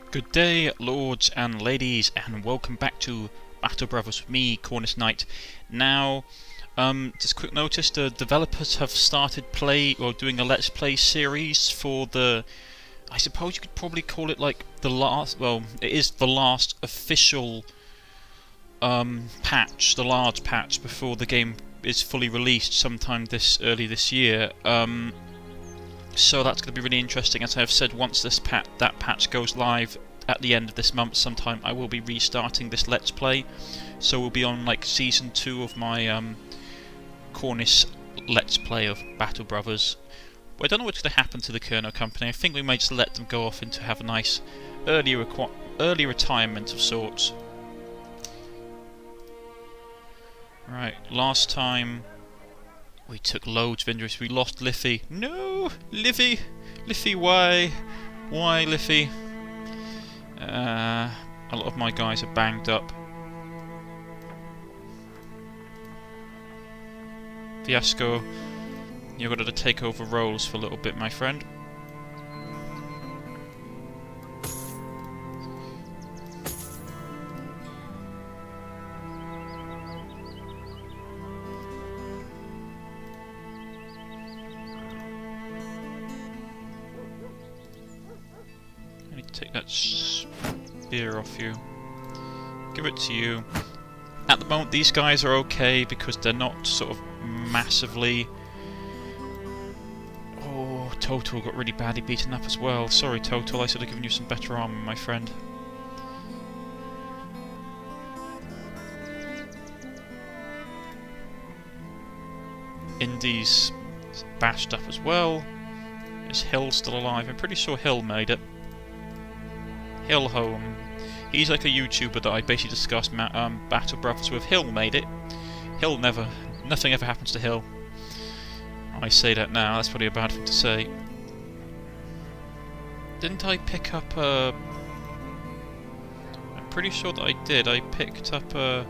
Good day, lords and ladies, and welcome back to Battle Brothers with me, Cornish-Knight. Now, just quick notice: the developers have started doing a Let's Play series for the. I suppose you could probably call it like the last. Well, it is the last official patch, the large patch before the game is fully released sometime early this year. So that's going to be really interesting. As I have said, once that patch goes live at the end of this month sometime, I will be restarting this Let's Play. So we'll be on like Season 2 of my Cornish Let's Play of Battle Brothers. But I don't know what's going to happen to the Kerno company. I think we may just let them go off and to have a nice early retirement of sorts. Right, last time we took loads of injuries. We lost Liffy. No! Liffy! Liffy, why? Why, Liffy? A lot of my guys are banged up. Fiasco, you're going to take over roles for a little bit, my friend. Take that spear off you. Give it to you. At the moment, these guys are okay because they're not sort of massively. Oh, Total got really badly beaten up as well. Sorry, Total. I should have given you some better armor, my friend. Indy's bashed up as well. Is Hill still alive? I'm pretty sure Hill made it. Hill home. He's like a YouTuber that I basically discussed Battle Brothers with. Hill made it. Hill nothing ever happens to Hill. I say that now, that's probably a bad thing to say. Didn't I pick up a... I'm pretty sure that I did. I picked up a...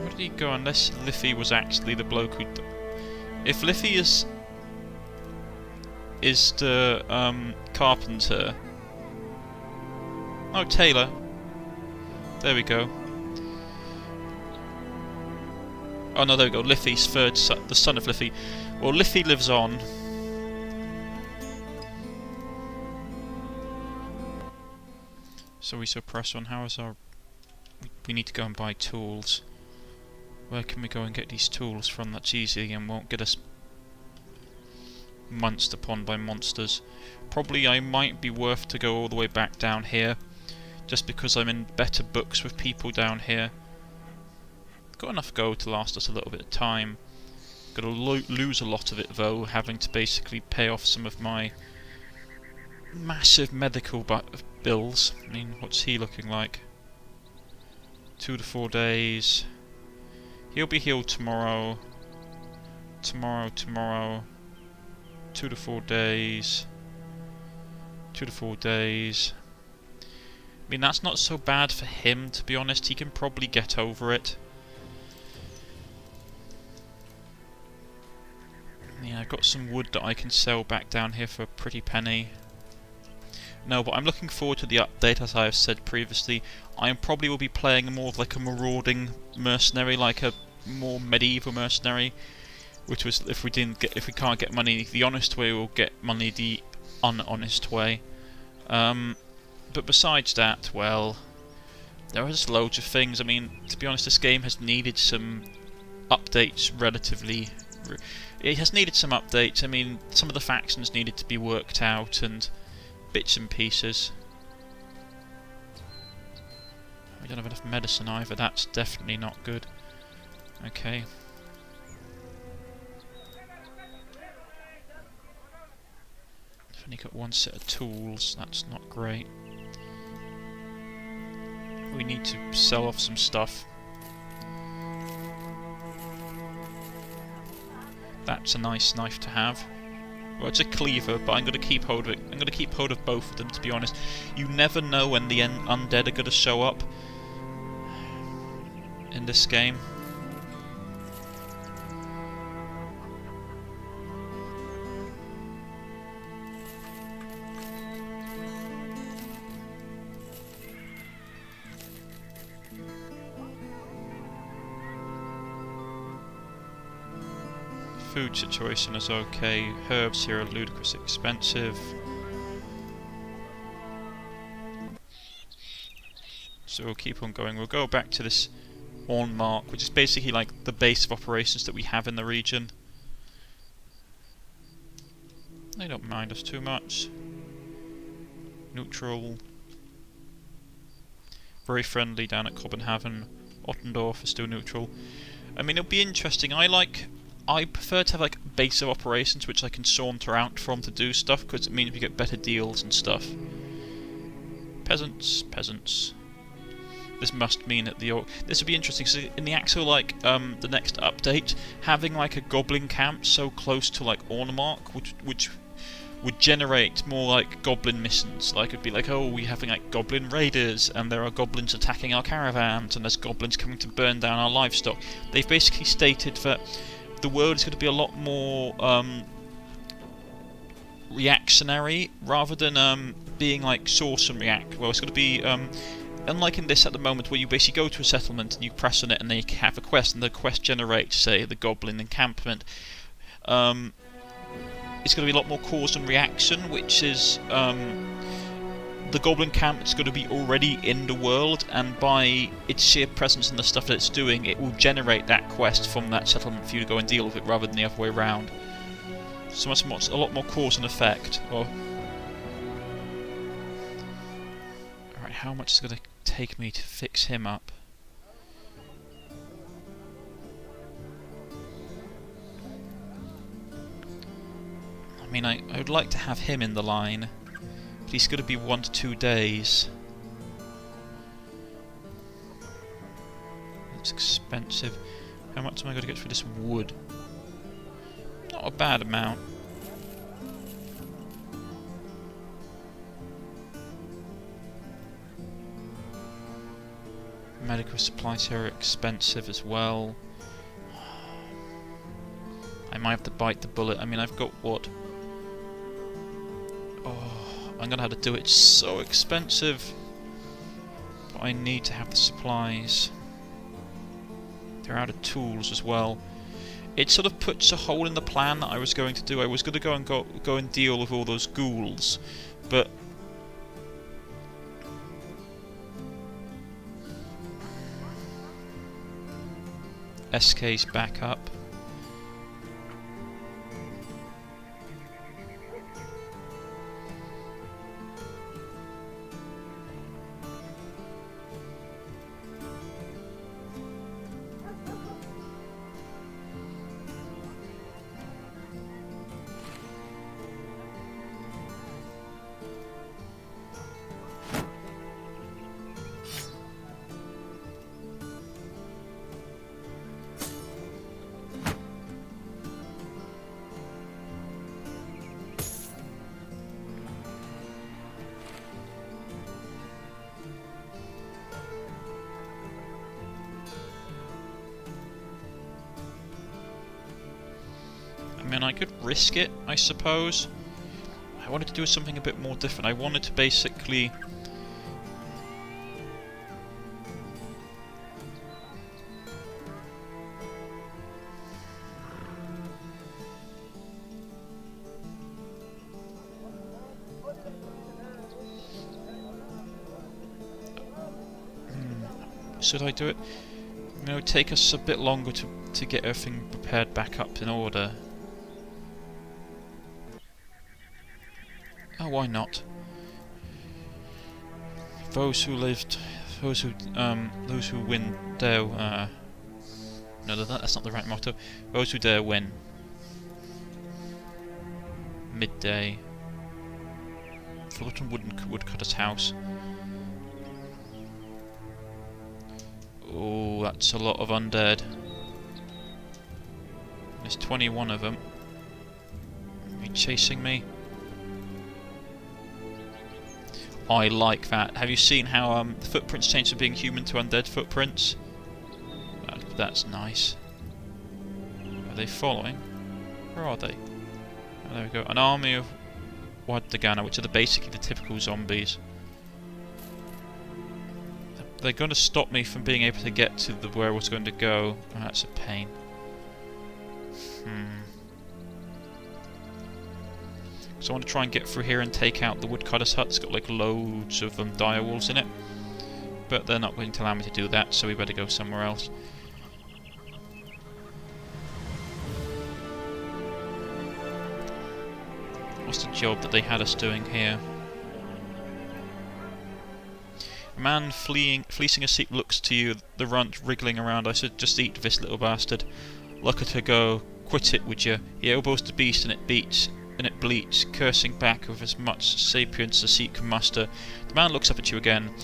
Where did he go? Unless Liffy was actually the bloke who... If Liffy is the carpenter. Oh, tailor. There we go. Oh no, there we go. Liffy's third son, the son of Liffy. Well, Liffy lives on. So we shall press on. How is our... We need to go and buy tools. Where can we go and get these tools from? That's easy and won't get us monster upon by monsters. Probably I might be worth to go all the way back down here, just because I'm in better books with people down here. Got enough gold to last us a little bit of time. Gotta lose a lot of it though, having to basically pay off some of my massive medical bills. I mean, what's he looking like? 2 to 4 days. He'll be healed tomorrow. Tomorrow. 2 to 4 days. 2 to 4 days. I mean, that's not so bad for him, to be honest. He can probably get over it. Yeah, I've got some wood that I can sell back down here for a pretty penny. No, but I'm looking forward to the update, as I have said previously. I probably will be playing more of like a marauding mercenary, like a more medieval mercenary. Which was, if we can't get money the honest way, we'll get money the unhonest way. But besides that, well, there are just loads of things. I mean, to be honest, this game has needed some updates relatively. It has needed some updates. I mean, some of the factions needed to be worked out and bits and pieces. We don't have enough medicine either. That's definitely not good. Okay. Only got one set of tools, that's not great. We need to sell off some stuff. That's a nice knife to have. Well, it's a cleaver, but I'm going to keep hold of it. I'm going to keep hold of both of them, to be honest. You never know when the undead are going to show up in this game. food situation is okay. Herbs here are ludicrously expensive. So we'll keep on going. We'll go back to this mark, which is basically like the base of operations that we have in the region. They don't mind us too much. Neutral. Very friendly down at Copenhagen. Ottendorf is still neutral. I mean, it'll be interesting. I prefer to have like a base of operations which I can saunter out from to do stuff, because it means we get better deals and stuff. Peasants, peasants. This must mean that this would be interesting. So in the actual the next update, having like a goblin camp so close to like Ornemark, which would generate more like goblin missions. Like it'd be like, oh, we're having like goblin raiders, and there are goblins attacking our caravans, and there's goblins coming to burn down our livestock. They've basically stated that the world is going to be a lot more reactionary rather than being like source and react. Well, it's going to be unlike in this at the moment, where you basically go to a settlement and you press on it and then you have a quest, and the quest generates, say, the goblin encampment. It's going to be a lot more cause and reaction, which is the goblin camp is going to be already in the world, and by its sheer presence and the stuff that it's doing, it will generate that quest from that settlement for you to go and deal with it, rather than the other way around. So a lot more cause and effect. Alright, how much is it going to take me to fix him up? I mean, I would like to have him in the line, but he's going to be 1 to 2 days. That's expensive. How much am I going to get for this wood? Not a bad amount. Medical supplies here are expensive as well. I might have to bite the bullet. I mean, I've got what? Oh, I'm gonna have to do it. It's so expensive. But I need to have the supplies. They're out of tools as well. It sort of puts a hole in the plan that I was going to do. I was going to go and deal with all those ghouls, but SK's back up. I mean, I could risk it, I suppose. I wanted to do something a bit more different. I wanted to basically... Should I do it? I mean, it would take us a bit longer to get everything prepared back up in order. Oh, why not? Those who win dare. No, that's not the right motto. Those who dare win. Midday. Forgotten woodcutter's house. Oh, that's a lot of undead. There's 21 of them. Are you chasing me? I like that. Have you seen how the footprints change from being human to undead footprints? That's nice. Are they following? Where are they? Oh, there we go. An army of Wadagana, which are basically the typical zombies. They're going to stop me from being able to get to where I was going to go. Oh, that's a pain. So I want to try and get through here and take out the woodcutter's hut. It's got like loads of dire wolves in it. But they're not going to allow me to do that, so we better go somewhere else. What's the job that they had us doing here? A man fleecing a sheep looks to you, the runt wriggling around. I said, just eat this little bastard. Look at her go. Quit it, would you? He elbows the beast and it beats, and it bleats, cursing back with as much sapience as sheep can muster. The man looks up at you again.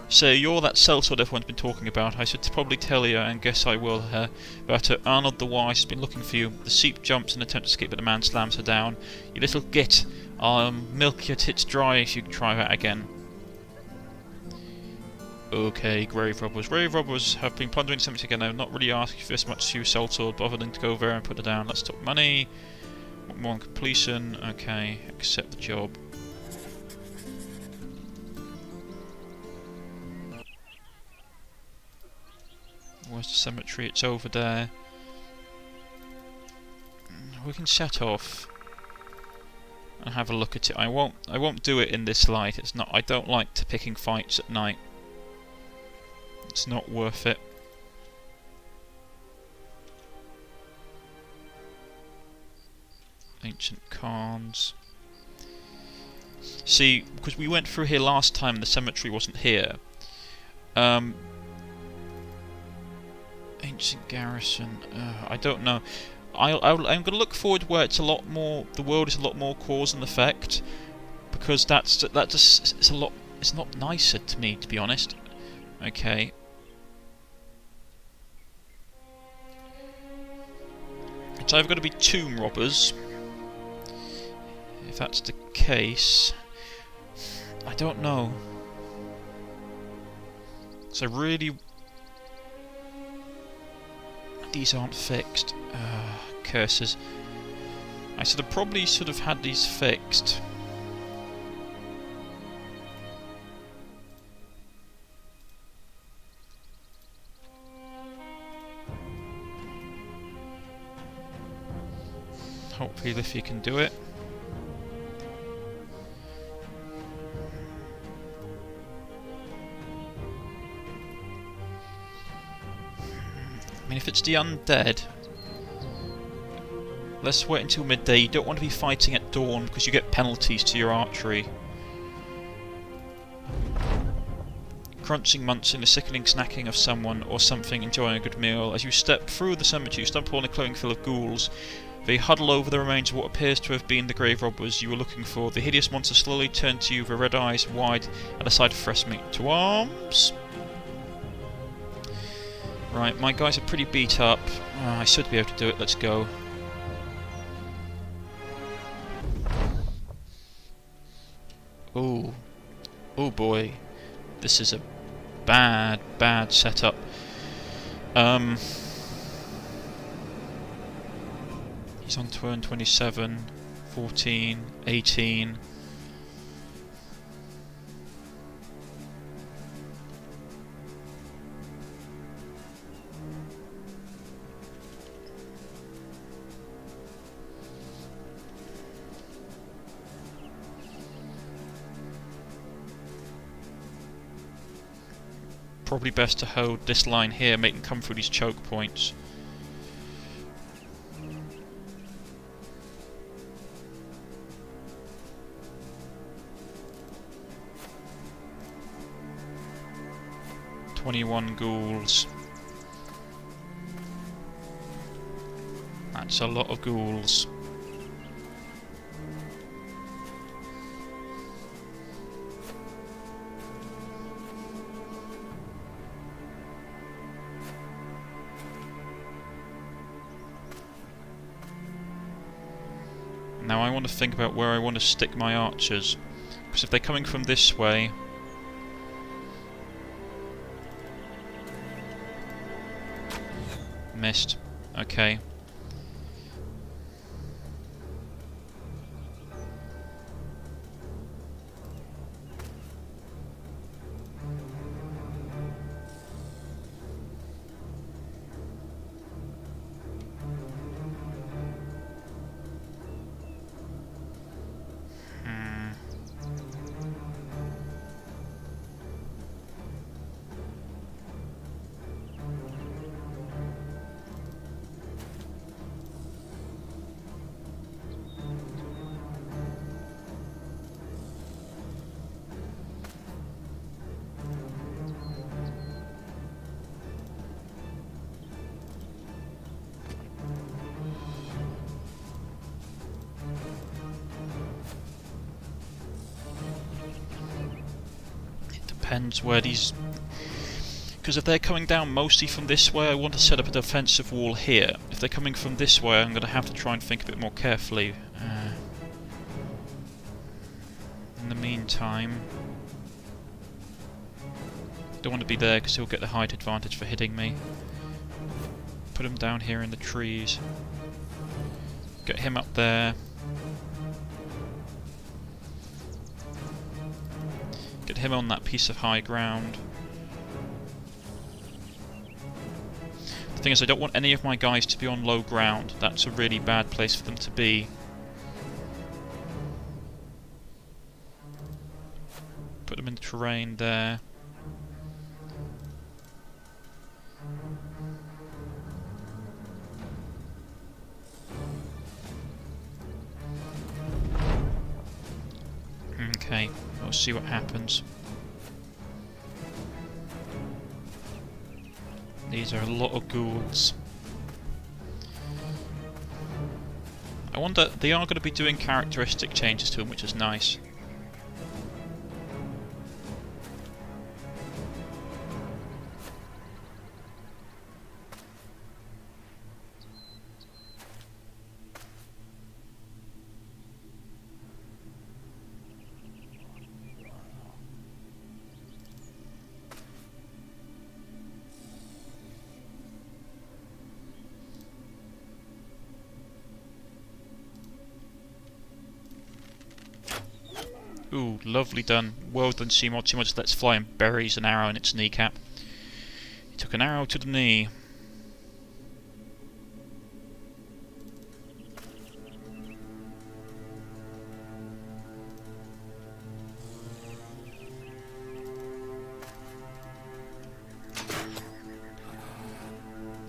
So you're that sellsword everyone's been talking about. I should probably tell you, and guess I will her. But Arnold the Wise has been looking for you. The sheep jumps in an attempt to escape, but the man slams her down. You little git! I'll milk your tits dry if you try that again. Okay, grave robbers. Grave robbers have been plundering something again. I've not really asked you this much to use sellsword, but other than to go there and put her down. Let's talk money. More on completion. Okay, accept the job. Where's the cemetery? It's over there. We can set off and have a look at it. I won't do it in this light. It's not. I don't like picking fights at night. It's not worth it. Ancient Khans. See, because we went through here last time and the cemetery wasn't here. Ancient garrison. I don't know. I'm going to look forward where it's a lot more. The world is a lot more cause and effect, because that just it's a lot. It's not nicer to me, to be honest. Okay. It's either got to be tomb robbers. If that's the case, I don't know. So really. These aren't fixed. Curses. I should have probably had these fixed. Hopefully Liffy can do it. I mean, if it's the undead, let's wait until midday. You don't want to be fighting at dawn because you get penalties to your archery. Crunching munching, the sickening snacking of someone or something enjoying a good meal. As you step through the cemetery, you stumble on a clothing full of ghouls. They huddle over the remains of what appears to have been the grave robbers you were looking for. The hideous monster slowly turns to you, the red eyes wide at the sight of fresh meat. To arms! Right, my guys are pretty beat up. I should be able to do it. Let's go. Oh. Oh boy. This is a bad setup. He's on turn 27, 14, 18. Probably best to hold this line here, make them come through these choke points. "21 ghouls. That's a lot of ghouls. Now I want to think about where I want to stick my archers, because if they're coming from this way, missed. Okay. depends where these... Because if they're coming down mostly from this way, I want to set up a defensive wall here. If they're coming from this way, I'm going to have to try and think a bit more carefully. In the meantime... Don't want to be there because he'll get the height advantage for hitting me. Put him down here in the trees. Get him up there. Get him on that piece of high ground. The thing is, I don't want any of my guys to be on low ground. That's a really bad place for them to be. Put them in the terrain there. Okay, we'll see what happens. These are a lot of ghouls. I wonder, they are going to be doing characteristic changes to them, which is nice. Ooh, lovely done. Well done, Seymour. Seymour just lets fly and buries an arrow in its kneecap. He took an arrow to the knee.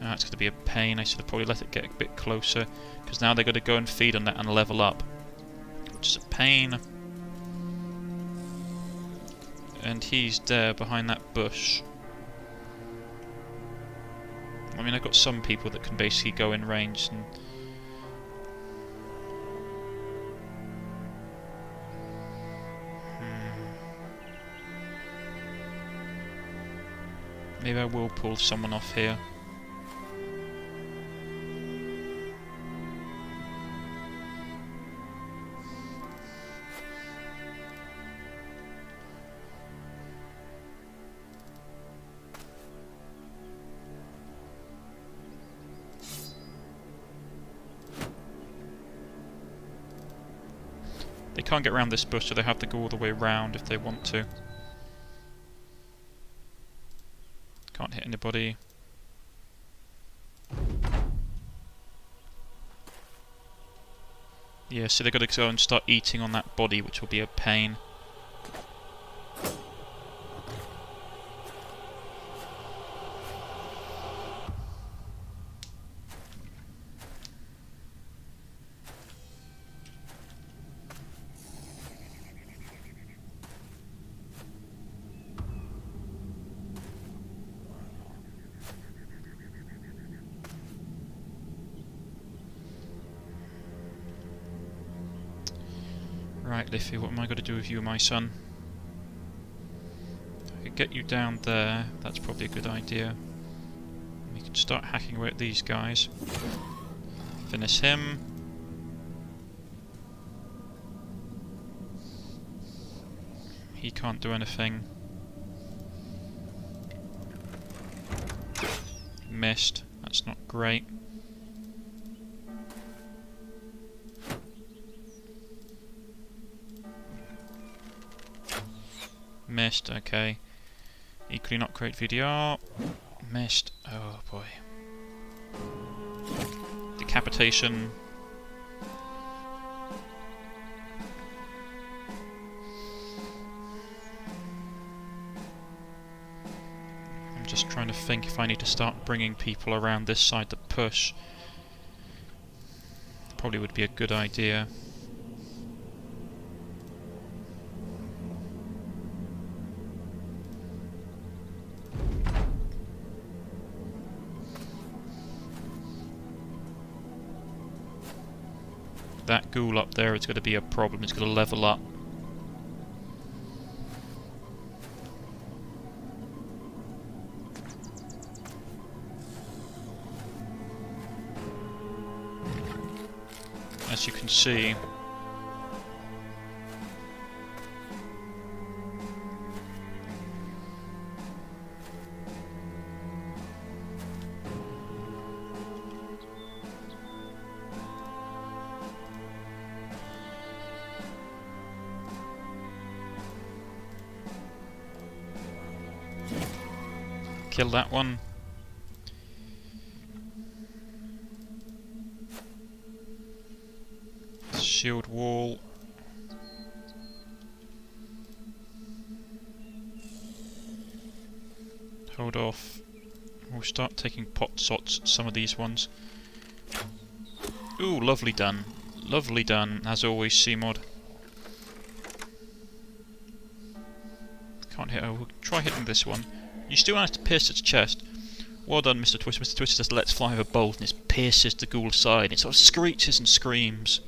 That's going to be a pain. I should have probably let it get a bit closer, because now they're going to go and feed on that and level up, which is a pain. And he's there behind that bush. I mean, I've got some people that can basically go in range and... Maybe I will pull someone off here. They can't get around this bush, so they have to go all the way around if they want to. Can't hit anybody. Yeah, so they've got to go and start eating on that body, which will be a pain. Right, Liffy, what am I going to do with you, my son? I could get you down there. That's probably a good idea. We can start hacking away at these guys. Finish him. He can't do anything. Missed. That's not great. Missed, okay. Equally not great VDR. Missed. Oh boy. Decapitation. I'm just trying to think if I need to start bringing people around this side to push. Probably would be a good idea. That ghoul up there is going to be a problem. It's going to level up. as you can see. Kill that one. Shield wall. Hold off. We'll start taking pot shots at some of these ones. Ooh, lovely done. Lovely done, as always, CMod. Can't hit. Oh, we'll try hitting this one. You still managed to pierce its chest. Well done, Mr. Twister. Mr. Twister just lets fly with a bolt and it pierces the ghoul's side. It sort of screeches and screams.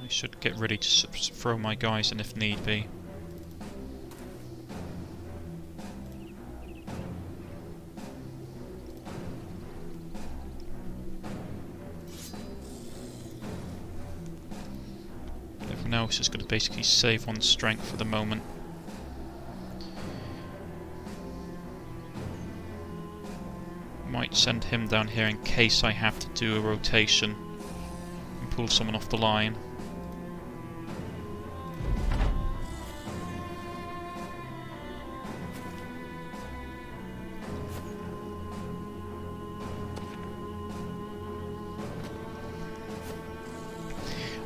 I should get ready to throw my guys in if need be. Everyone else is going to basically save on strength for the moment. Might send him down here in case I have to do a rotation and pull someone off the line.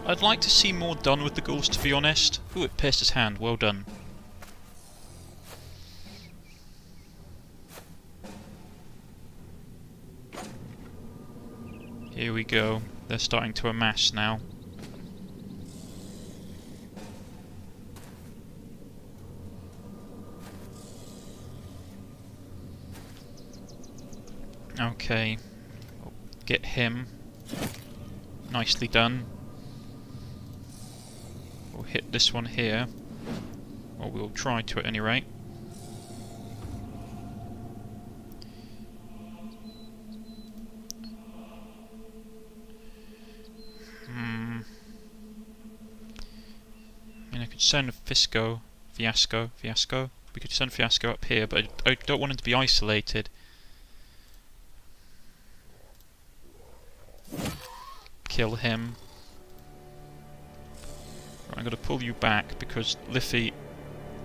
I'd like to see more done with the ghouls, to be honest. Ooh, it pierced his hand. Well done. Here we go. They're starting to amass now. Okay. Get him. Nicely done. We'll hit this one here. Or we'll try to at any rate. I mean, I could send Fiasco. We could send Fiasco up here, but I don't want him to be isolated. Kill him. Right, I'm going to pull you back because Liffey,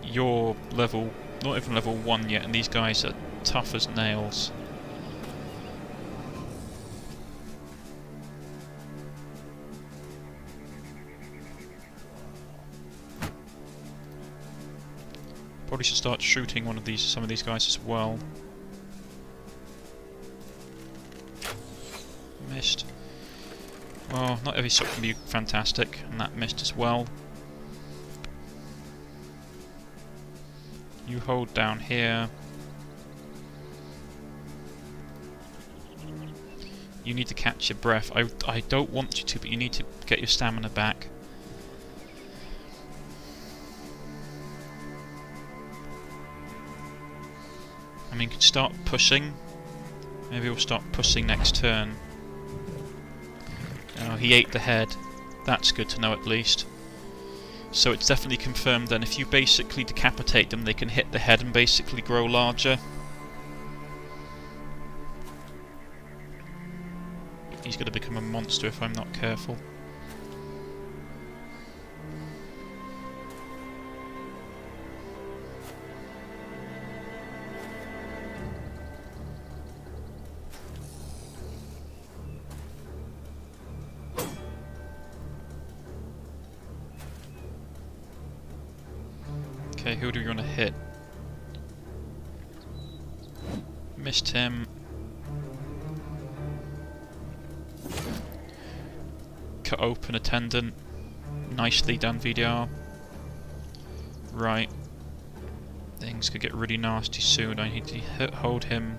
you're level, not even level 1 yet, and these guys are tough as nails. Probably should start shooting some of these guys as well. Missed. Oh, not every shot can be fantastic, and that missed as well. You hold down here. You need to catch your breath. I don't want you to, but you need to get your stamina back. I mean, you could start pushing. Maybe we'll start pushing next turn. Oh, he ate the head. That's good to know at least. So it's definitely confirmed then if you basically decapitate them, they can hit the head and basically grow larger. He's going to become a monster if I'm not careful. Okay, who do you want to hit? Missed him. Cut open a tendon. Nicely done, VDR. Right. Things could get really nasty soon. I need to hold him.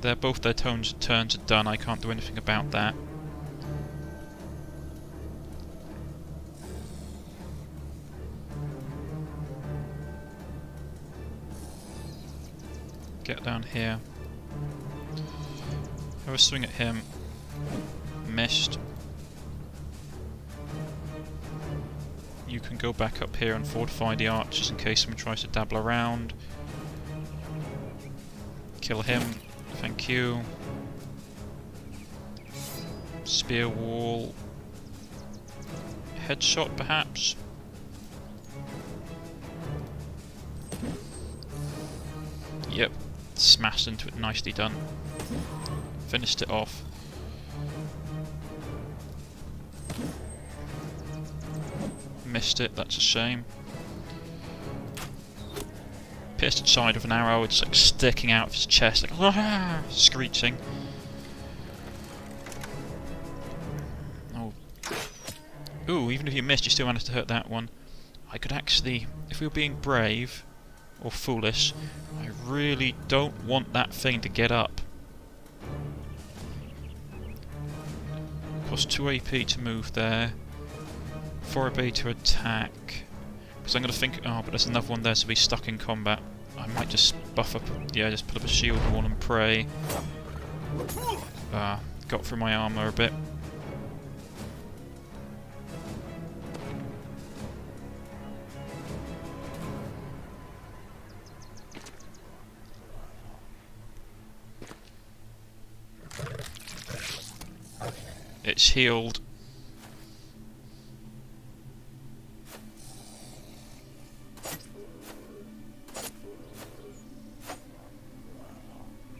Both their turns are done. I can't do anything about that. Get down here. Have a swing at him. Missed. You can go back up here and fortify the archers in case someone tries to dabble around. Kill him. Thank you. Spear wall. Headshot, perhaps? Yep. Smashed into it. Nicely done. Finished it off. Missed it. That's a shame. Pierced its side with an arrow. It's like sticking out of his chest, like ah! Screeching. Ooh, even if you missed, you still managed to hurt that one. I could actually, if we were being brave or foolish, I really don't want that thing to get up. Costs 2 AP to move there, 4 AP to attack. Because I'm going to think, oh, but there's another one there, so he's stuck in combat. I might just buff up, yeah, just put up a shield wall and pray. Got through my armour a bit. It's healed.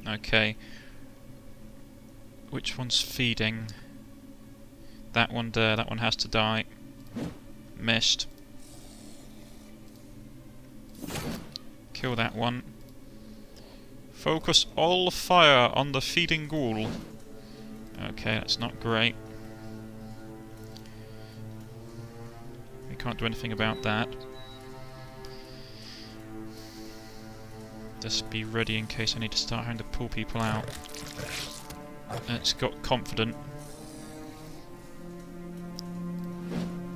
Okay. Which one's feeding? That one there, that one has to die. Missed. Kill that one. Focus all fire on the feeding ghoul. Okay, that's not great. We can't do anything about that. Just be ready in case I need to start having to pull people out. It's got confident.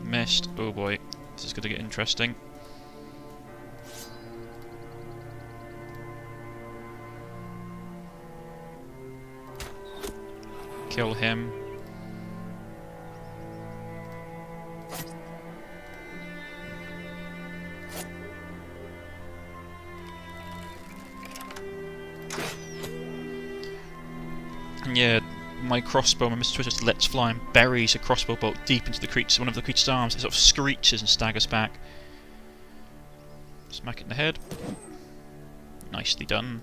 Missed. Oh boy, this is going to get interesting. Kill him. And yeah, my crossbow, my Mr. Twitter just lets fly and buries a crossbow bolt deep into the creature, one of the creature's arms. It sort of screeches and staggers back. Smack it in the head. Nicely done.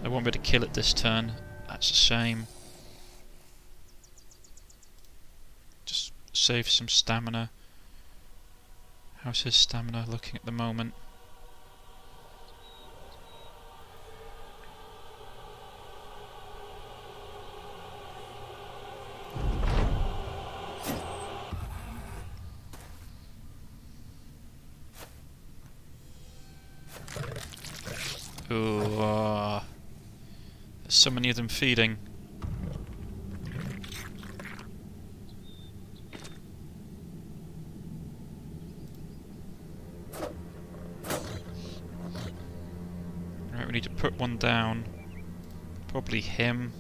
I won't be able to kill it this turn. That's a shame. Just save some stamina. How's his stamina looking at the moment? Ooh, there's so many of them feeding. Right, we need to put one down. Probably him.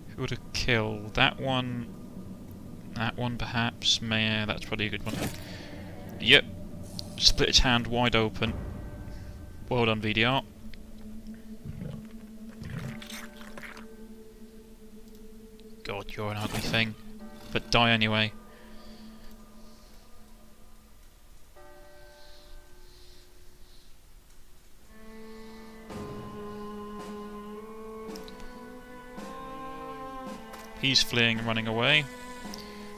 Who would have killed that one? That one perhaps? Yeah, that's probably a good one. Yep. Split its hand wide open. Well done, VDR. God, you're an ugly thing. But die anyway. He's fleeing and running away.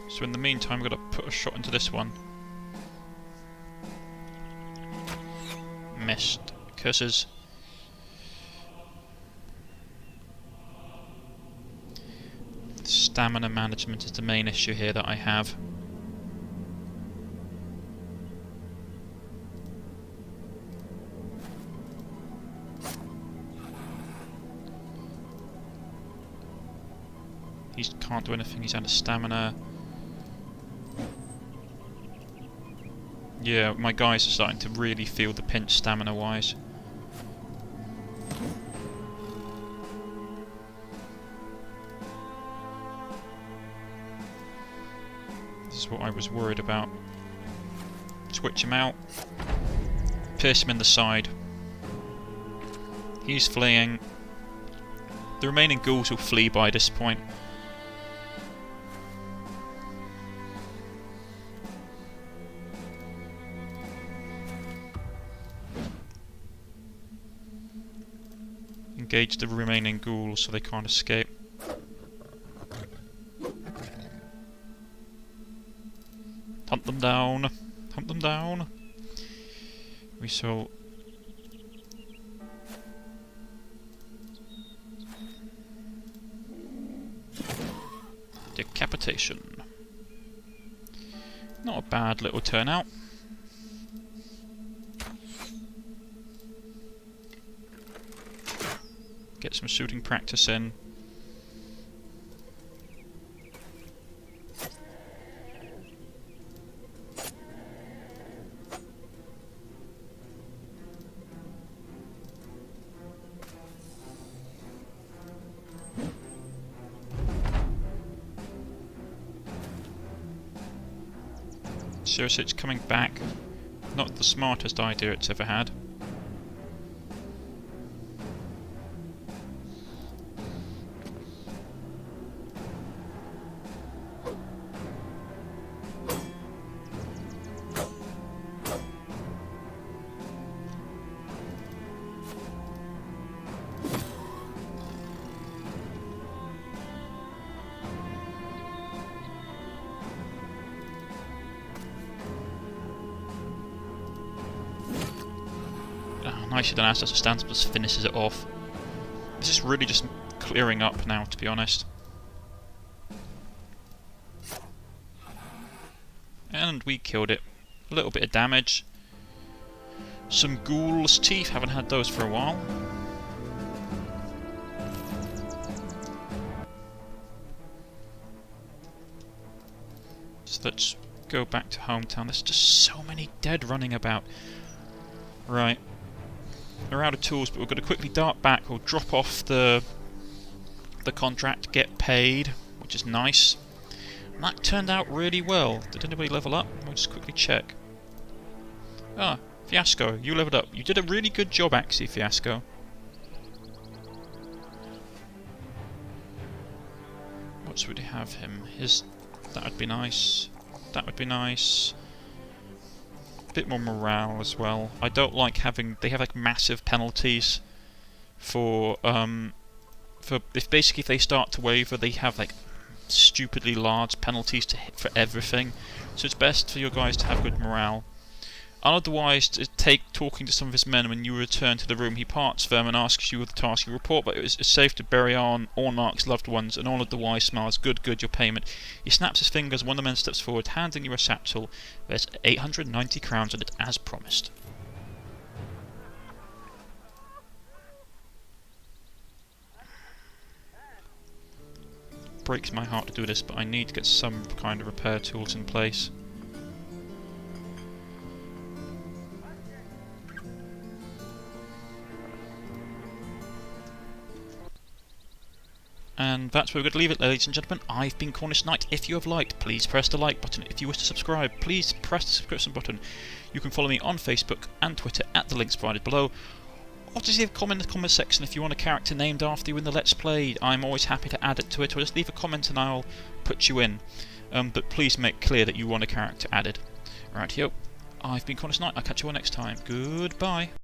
So in the meantime, we've got to put a shot into this one. Missed. Curses. Stamina management is the main issue here that I have. He can't do anything, he's out of stamina. Yeah, my guys are starting to really feel the pinch stamina-wise. This is what I was worried about. Switch him out. Pierce him in the side. He's fleeing. The remaining ghouls will flee by this point. Engage the remaining ghouls so they can't escape. Hunt them down. Hunt them down. We saw... Decapitation. Not a bad little turnout. Get some shooting practice in. Seriously, it's coming back. Not the smartest idea it's ever had. Nicely done, as stands up, just finishes it off. This is really just clearing up now, to be honest. And we killed it. A little bit of damage. Some ghoul's teeth, haven't had those for a while. So let's go back to hometown. There's just so many dead running about. Right. We're out of tools, but we're going to quickly dart back. We'll drop off the contract, get paid, which is nice. And that turned out really well. Did anybody level up? We'll just quickly check. Ah, Fiasco, you leveled up. You did a really good job, actually, Fiasco. What should we have him? That would be nice. That would be nice. Bit more morale as well. I don't like having... They have like massive penalties for if basically if they start to waver, they have like stupidly large penalties to hit for everything. So it's best for your guys to have good morale. Otherwise, talking to some of his men when you return to the room, he parts them and asks you the task you report, but it's safe to bury on Ornark's loved ones, and all of the wise smiles, good, your payment. He snaps his fingers, one of the men steps forward, handing you a satchel. There's 890 crowns in it, as promised. Breaks my heart to do this, but I need to get some kind of repair tools in place. And that's where we're going to leave it, ladies and gentlemen. I've been Cornish-Knight. If you have liked, please press the like button. If you wish to subscribe, please press the subscription button. You can follow me on Facebook and Twitter at the links provided below. Or just leave a comment in the comment section if you want a character named after you in the Let's Play. I'm always happy to add it to it, or just leave a comment and I'll put you in. But please make clear that you want a character added. Right, here. I've been Cornish-Knight. I'll catch you all next time. Goodbye.